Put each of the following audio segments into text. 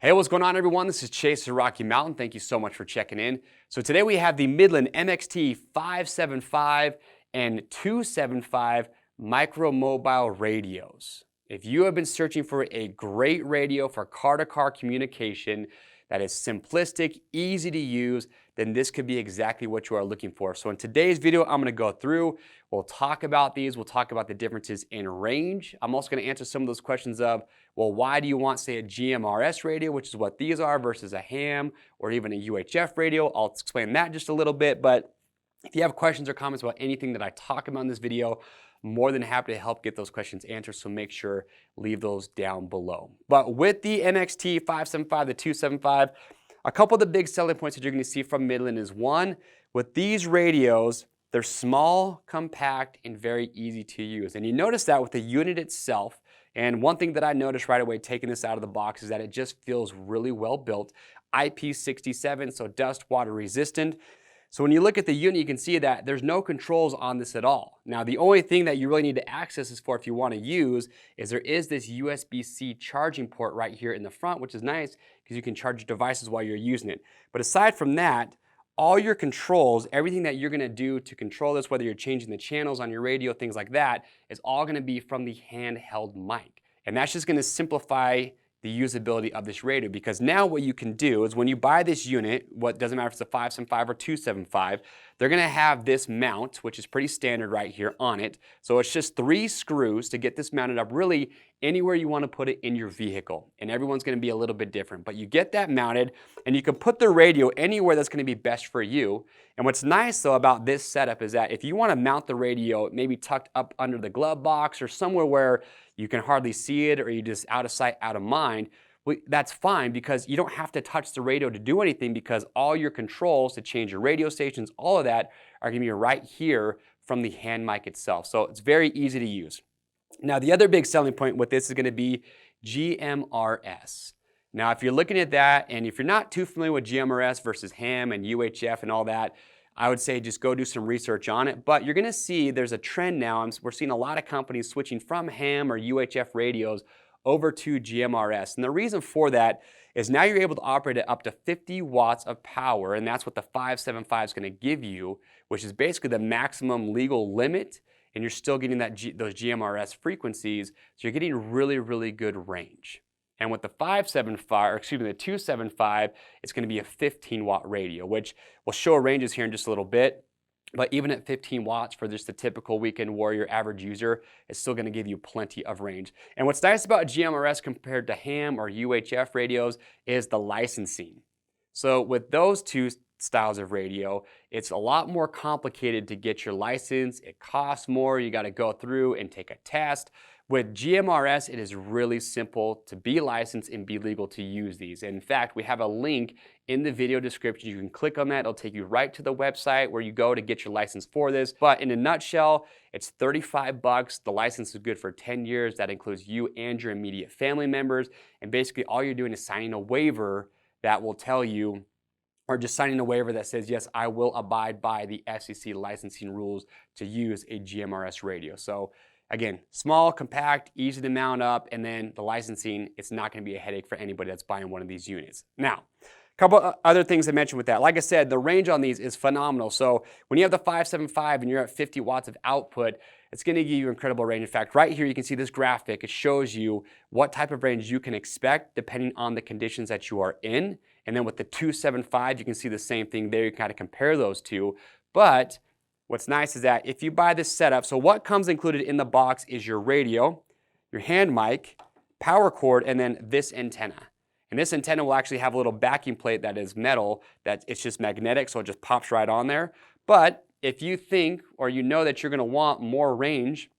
Hey, what's going on, everyone? This is Chase at Rocky Mountain. Thank you so much for checking in. So today we have the Midland MXT575 and 275 Micromobile Radios. If you have been searching for a great radio for car-to-car communication that is simplistic, easy to use, then this could be exactly what you are looking for. So in today's video, I'm going to go through, we'll talk about these, we'll talk about the differences in range. I'm also going to answer some of those questions of, well, why do you want, say, a GMRS radio, which is what these are, versus a ham or even a UHF radio? I'll explain that just a little bit, but if you have questions or comments about anything that I talk about in this video, I'm more than happy to help get those questions answered, so make sure leave those down below. But with the MXT575, the 275, a couple of the big selling points that you're going to see from Midland is, one, with these radios, they're small, compact, and very easy to use. And you notice that with the unit itself. And one thing that I noticed right away taking this out of the box is that it just feels really well built. IP67, so dust, water resistant. So when you look at the unit, you can see that there's no controls on this at all. Now, the only thing that you really need to access this for, if you want to use, is there is this USB-C charging port right here in the front, which is nice because you can charge your devices while you're using it. But aside from that, all your controls, everything that you're going to do to control this, whether you're changing the channels on your radio, things like that, is all going to be from the handheld mic. And that's just going to simplify the usability of this radio, because now what you can do is when you buy this unit, what doesn't matter if it's a 575 or 275, they're going to have this mount, which is pretty standard right here on it. So it's just 3 screws to get this mounted up really anywhere you want to put it in your vehicle. And everyone's going to be a little bit different, but you get that mounted and you can put the radio anywhere that's going to be best for you. And what's nice though about this setup is that if you want to mount the radio maybe tucked up under the glove box or somewhere where you can hardly see it, or you just out of sight, out of mind, well, that's fine, because you don't have to touch the radio to do anything, because all your controls to change your radio stations, all of that are going to be right here from the hand mic itself. So it's very easy to use. Now, the other big selling point with this is going to be GMRS. Now, if you're looking at that, and if you're not too familiar with GMRS versus ham and UHF and all that, I would say just go do some research on it. But you're going to see there's a trend now. We're seeing a lot of companies switching from ham or UHF radios over to GMRS. And the reason for that is now you're able to operate at up to 50 watts of power, and that's what the 575 is going to give you, which is basically the maximum legal limit, and you're still getting those GMRS frequencies, so you're getting really, really good range. And with the 275, it's going to be a 15 watt radio, which we'll show ranges here in just a little bit. But even at 15 watts for just the typical weekend warrior average user, it's still going to give you plenty of range. And what's nice about GMRS compared to ham or UHF radios is the licensing. So with those two styles of radio, it's a lot more complicated to get your license. It costs more. You got to go through and take a test. With GMRS, it is really simple to be licensed and be legal to use these. In fact, we have a link in the video description. You can click on that. It'll take you right to the website where you go to get your license for this. But in a nutshell, it's $35. The license is good for 10 years. That includes you and your immediate family members. And basically, all you're doing is signing a waiver that will tell you, or just signing a waiver that says, yes, I will abide by the FCC licensing rules to use a GMRS radio. So again, small, compact, easy to mount up, and then the licensing, it's not going to be a headache for anybody that's buying one of these units. Now, a couple other things I mentioned with that. Like I said, the range on these is phenomenal. So when you have the 575 and you're at 50 watts of output, it's going to give you incredible range. In fact, right here you can see this graphic. It shows you what type of range you can expect depending on the conditions that you are in. And then with the 275, you can see the same thing there. You kind of compare those two. But what's nice is that if you buy this setup, so what comes included in the box is your radio, your hand mic, power cord, and then this antenna. And this antenna will actually have a little backing plate that is metal, that it's just magnetic, so it just pops right on there. But if you think, or you know that you're going to want more range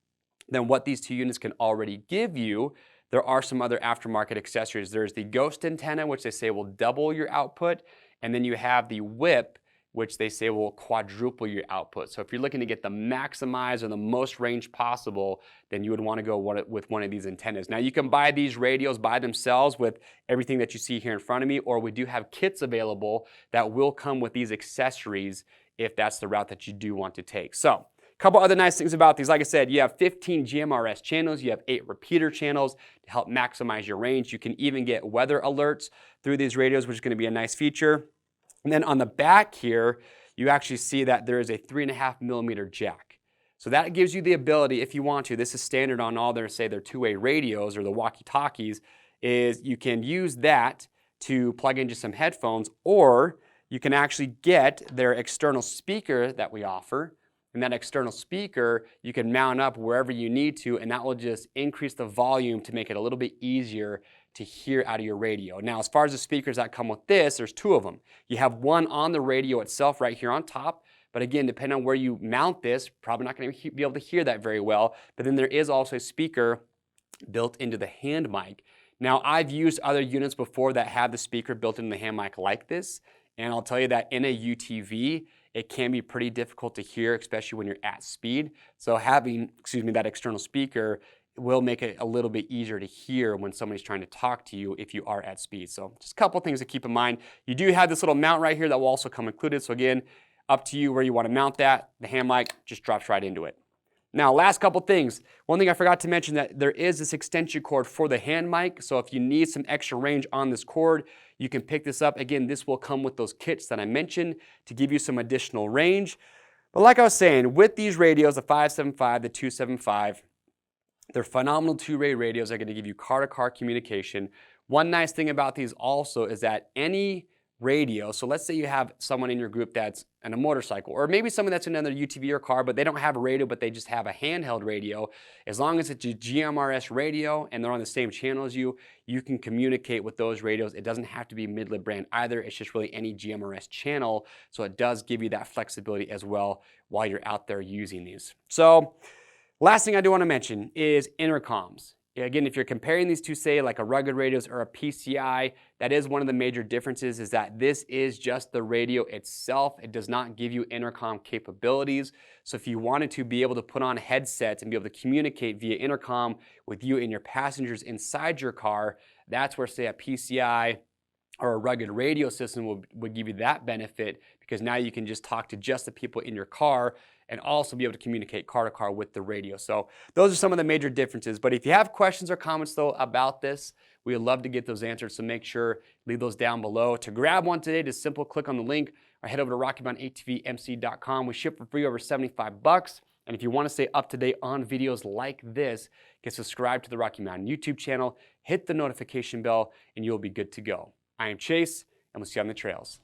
than what these two units can already give you, there are some other aftermarket accessories. There's the ghost antenna, which they say will double your output, and then you have the whip, which they say will quadruple your output. So if you're looking to get the maximize or the most range possible, then you would want to go with one of these antennas. Now you can buy these radios by themselves with everything that you see here in front of me, or we do have kits available that will come with these accessories if that's the route that you do want to take. So couple other nice things about these, like I said, you have 15 GMRS channels, you have 8 repeater channels to help maximize your range. You can even get weather alerts through these radios, which is going to be a nice feature. And then on the back here, you actually see that there is a 3.5mm jack. So that gives you the ability, if you want to, this is standard on all their, say, their two-way radios or the walkie-talkies, is you can use that to plug into some headphones, or you can actually get their external speaker that we offer. And that external speaker, you can mount up wherever you need to, and that will just increase the volume to make it a little bit easier to hear out of your radio. Now, as far as the speakers that come with this, there's 2 of them. You have one on the radio itself right here on top, but again, depending on where you mount this, probably not going to be able to hear that very well. But then there is also a speaker built into the hand mic. Now, I've used other units before that have the speaker built into the hand mic like this, and I'll tell you that in a UTV, it can be pretty difficult to hear, especially when you're at speed. So having, that external speaker will make it a little bit easier to hear when somebody's trying to talk to you if you are at speed. So just a couple things to keep in mind. You do have this little mount right here that will also come included. So again, up to you where you want to mount that. The hand mic just drops right into it. Now, last couple things. One thing I forgot to mention, that there is this extension cord for the hand mic. So if you need some extra range on this cord, you can pick this up. Again, this will come with those kits that I mentioned to give you some additional range. But like I was saying, with these radios, the 575, the 275, they're phenomenal two-way radios. They're going to give you car-to-car communication. One nice thing about these also is that any radio, so let's say you have someone in your group that's on a motorcycle, or maybe someone that's in another UTV or car, but they don't have a radio, but they just have a handheld radio. As long as it's a GMRS radio and they're on the same channel as you, you can communicate with those radios. It doesn't have to be Midland brand either. It's just really any GMRS channel. So it does give you that flexibility as well while you're out there using these. So last thing I do want to mention is intercoms. Again, if you're comparing these to, say, like a rugged radios or a PCI, that is one of the major differences, is that this is just the radio itself. It does not give you intercom capabilities. So if you wanted to be able to put on headsets and be able to communicate via intercom with you and your passengers inside your car, that's where, say, a PCI or a rugged radio system would give you that benefit, because now you can just talk to just the people in your car and also be able to communicate car to car with the radio. So those are some of the major differences. But if you have questions or comments though about this, we would love to get those answered. So make sure, leave those down below. To grab one today, just simple click on the link or head over to RockyMountain-ATVMC.com. We ship for free over $75. And if you want to stay up to date on videos like this, get subscribed to the Rocky Mountain YouTube channel, hit the notification bell, and you'll be good to go. I am Chase, and we'll see you on the trails.